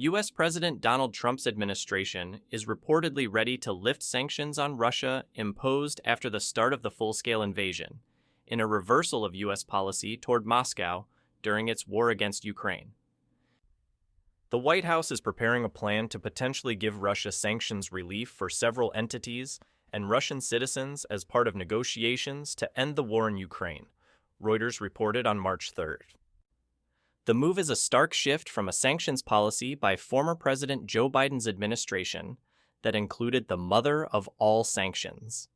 U.S. President Donald Trump's administration is reportedly ready to lift sanctions on Russia imposed after the start of the full-scale invasion, in a reversal of U.S. policy toward Moscow during its war against Ukraine. The White House is preparing a plan to potentially give Russia sanctions relief for several entities and Russian citizens as part of negotiations to end the war in Ukraine, Reuters reported on March 3rd. The move is a stark shift from a sanctions policy by former President Joe Biden's administration that included the mother of all sanctions.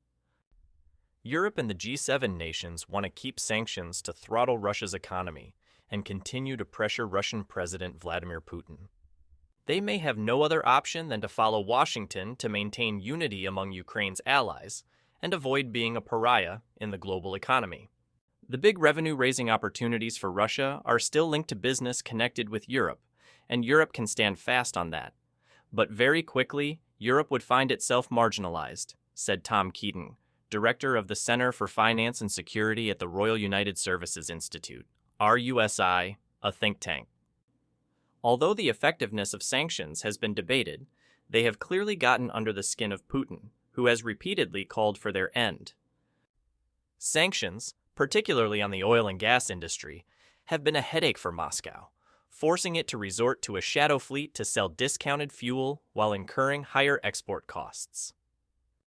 Europe and the G7 nations want to keep sanctions to throttle Russia's economy and continue to pressure Russian President Vladimir Putin. They may have no other option than to follow Washington to maintain unity among Ukraine's allies and avoid being a pariah in the global economy. The big revenue-raising opportunities for Russia are still linked to business connected with Europe, and Europe can stand fast on that. But very quickly, Europe would find itself marginalized, said Tom Keatinge, director of the Center for Finance and Security at the Royal United Services Institute, RUSI, a think tank. Although the effectiveness of sanctions has been debated, they have clearly gotten under the skin of Putin, who has repeatedly called for their end. Sanctions, particularly on the oil and gas industry, have been a headache for Moscow, forcing it to resort to a shadow fleet to sell discounted fuel while incurring higher export costs.